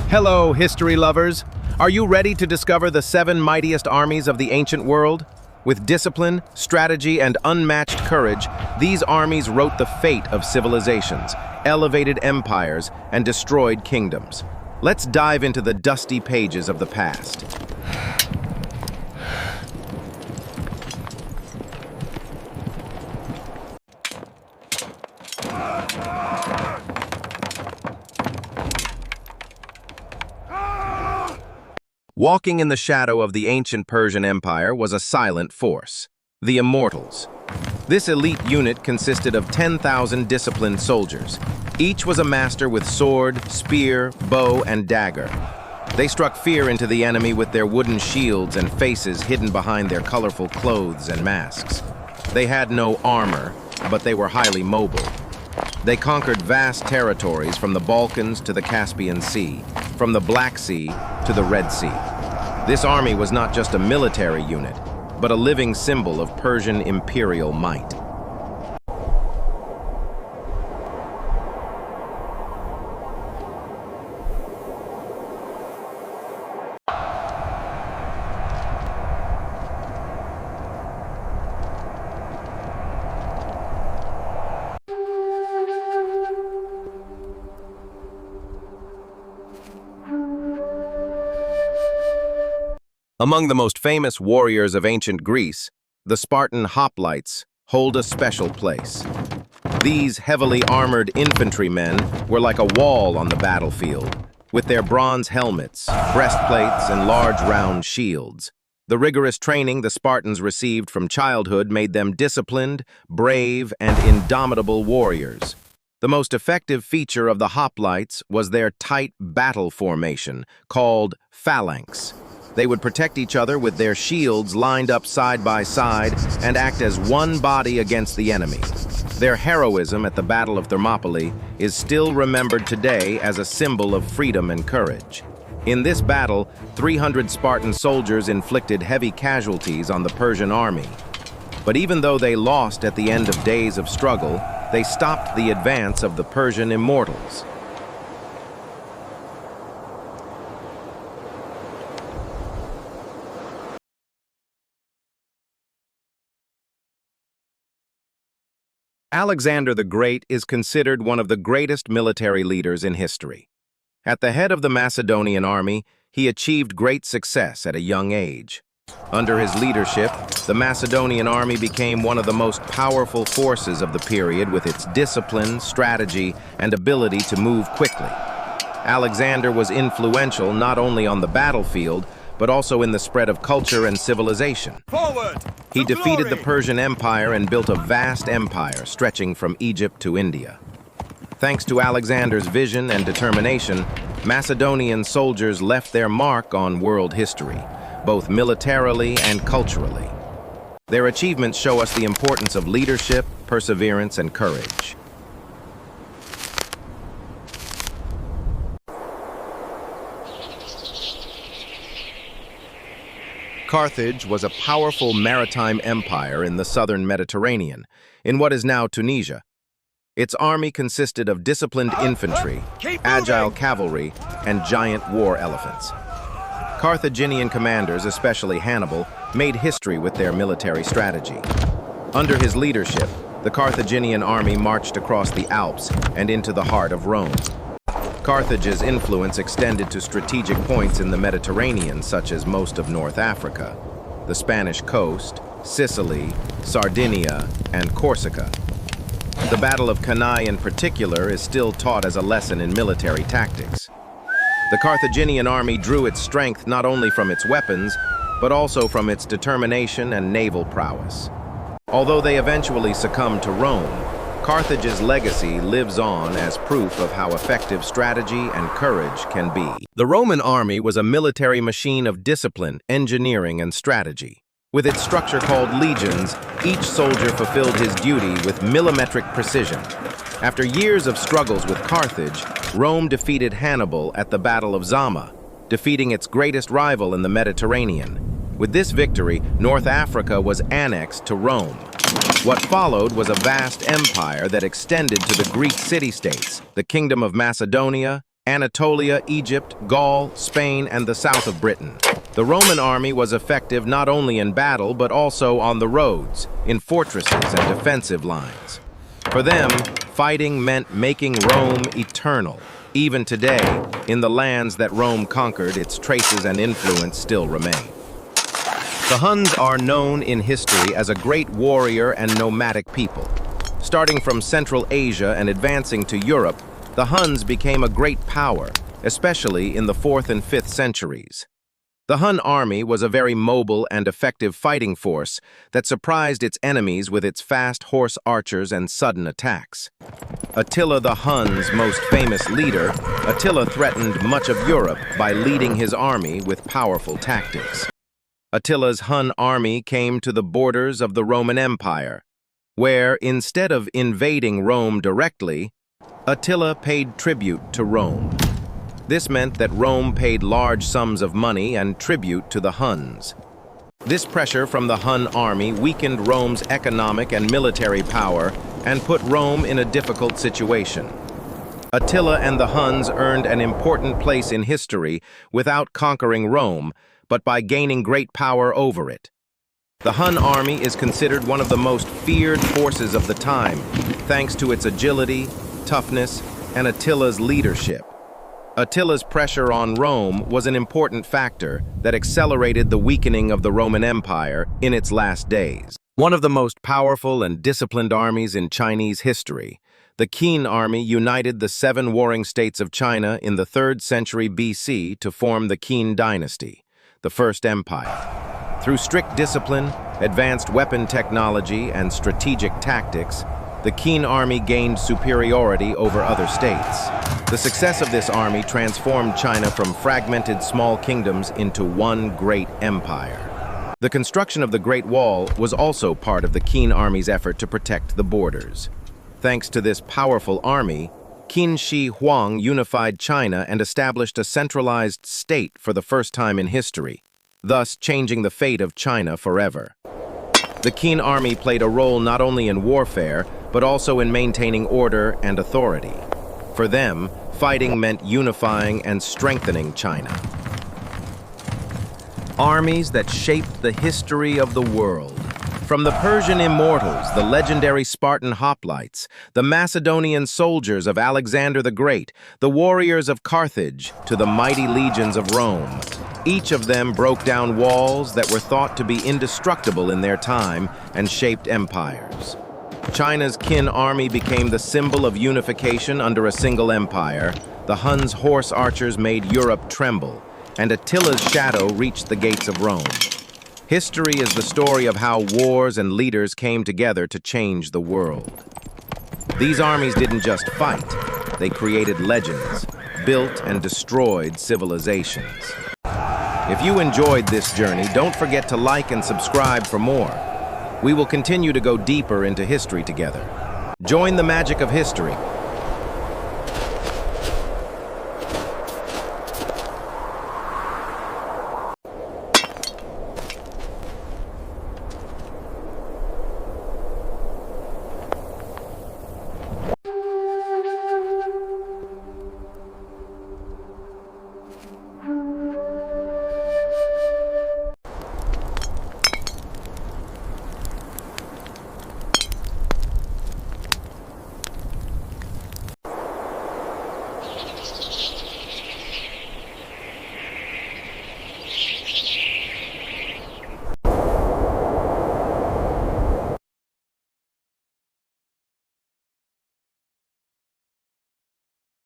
Hello, history lovers. Are you ready to discover the 7 mightiest armies of the ancient world? With discipline, strategy, and unmatched courage, these armies wrote the fate of civilizations, elevated empires, and destroyed kingdoms. Let's dive into the dusty pages of the past. Walking in the shadow of the ancient Persian Empire was a silent force, the Immortals. This elite unit consisted of 10,000 disciplined soldiers. Each was a master with sword, spear, bow, and dagger. They struck fear into the enemy with their wooden shields and faces hidden behind their colorful clothes and masks. They had no armor, but they were highly mobile. They conquered vast territories from the Balkans to the Caspian Sea, from the Black Sea to the Red Sea. This army was not just a military unit, but a living symbol of Persian imperial might. Among the most famous warriors of ancient Greece, the Spartan Hoplites hold a special place. These heavily armored infantrymen were like a wall on the battlefield, with their bronze helmets, breastplates, and large round shields. The rigorous training the Spartans received from childhood made them disciplined, brave, and indomitable warriors. The most effective feature of the Hoplites was their tight battle formation, called phalanx. They would protect each other with their shields lined up side by side and act as one body against the enemy. Their heroism at the Battle of Thermopylae is still remembered today as a symbol of freedom and courage. In this battle, 300 Spartan soldiers inflicted heavy casualties on the Persian army. But even though they lost at the end of days of struggle, they stopped the advance of the Persian Immortals. Alexander the Great is considered one of the greatest military leaders in history. At the head of the Macedonian Army, he achieved great success at a young age. Under his leadership, the Macedonian Army became one of the most powerful forces of the period with its discipline, strategy, and ability to move quickly. Alexander was influential not only on the battlefield, but also in the spread of culture and civilization. Forward! He defeated the Persian Empire and built a vast empire stretching from Egypt to India. Thanks to Alexander's vision and determination, Macedonian soldiers left their mark on world history, both militarily and culturally. Their achievements show us the importance of leadership, perseverance, and courage. Carthage was a powerful maritime empire in the southern Mediterranean, in what is now Tunisia. Its army consisted of disciplined infantry, agile cavalry, and giant war elephants. Carthaginian commanders, especially Hannibal, made history with their military strategy. Under his leadership, the Carthaginian army marched across the Alps and into the heart of Rome. Carthage's influence extended to strategic points in the Mediterranean, such as most of North Africa, the Spanish coast, Sicily, Sardinia, and Corsica. The Battle of Cannae in particular is still taught as a lesson in military tactics. The Carthaginian army drew its strength not only from its weapons, but also from its determination and naval prowess. Although they eventually succumbed to Rome, Carthage's legacy lives on as proof of how effective strategy and courage can be. The Roman army was a military machine of discipline, engineering, and strategy. With its structure called legions, each soldier fulfilled his duty with millimetric precision. After years of struggles with Carthage, Rome defeated Hannibal at the Battle of Zama, defeating its greatest rival in the Mediterranean. With this victory, North Africa was annexed to Rome. What followed was a vast empire that extended to the Greek city-states, the Kingdom of Macedonia, Anatolia, Egypt, Gaul, Spain, and the south of Britain. The Roman army was effective not only in battle but also on the roads, in fortresses and defensive lines. For them, fighting meant making Rome eternal. Even today, in the lands that Rome conquered, its traces and influence still remain. The Huns are known in history as a great warrior and nomadic people. Starting from Central Asia and advancing to Europe, the Huns became a great power, especially in the 4th and 5th centuries. The Hun army was a very mobile and effective fighting force that surprised its enemies with its fast horse archers and sudden attacks. Attila the Huns' most famous leader, Attila threatened much of Europe by leading his army with powerful tactics. Attila's Hun army came to the borders of the Roman Empire, where, instead of invading Rome directly, Attila paid tribute to Rome. This meant that Rome paid large sums of money and tribute to the Huns. This pressure from the Hun army weakened Rome's economic and military power and put Rome in a difficult situation. Attila and the Huns earned an important place in history without conquering Rome, but by gaining great power over it. The Hun army is considered one of the most feared forces of the time, thanks to its agility, toughness, and Attila's leadership. Attila's pressure on Rome was an important factor that accelerated the weakening of the Roman Empire in its last days. One of the most powerful and disciplined armies in Chinese history, the Qin Army united the 7 warring states of China in the 3rd century BC to form the Qin dynasty, the First Empire. Through strict discipline, advanced weapon technology, and strategic tactics, the Qin army gained superiority over other states. The success of this army transformed China from fragmented small kingdoms into one great empire. The construction of the Great Wall was also part of the Qin army's effort to protect the borders. Thanks to this powerful army, Qin Shi Huang unified China and established a centralized state for the first time in history, thus changing the fate of China forever. The Qin army played a role not only in warfare, but also in maintaining order and authority. For them, fighting meant unifying and strengthening China. Armies that shaped the history of the world. From the Persian Immortals, the legendary Spartan Hoplites, the Macedonian soldiers of Alexander the Great, the warriors of Carthage, to the mighty legions of Rome. Each of them broke down walls that were thought to be indestructible in their time and shaped empires. China's Qin army became the symbol of unification under a single empire. The Huns' horse archers made Europe tremble, and Attila's shadow reached the gates of Rome. History is the story of how wars and leaders came together to change the world. These armies didn't just fight, they created legends, built and destroyed civilizations. If you enjoyed this journey, don't forget to like and subscribe for more. We will continue to go deeper into history together. Join the magic of history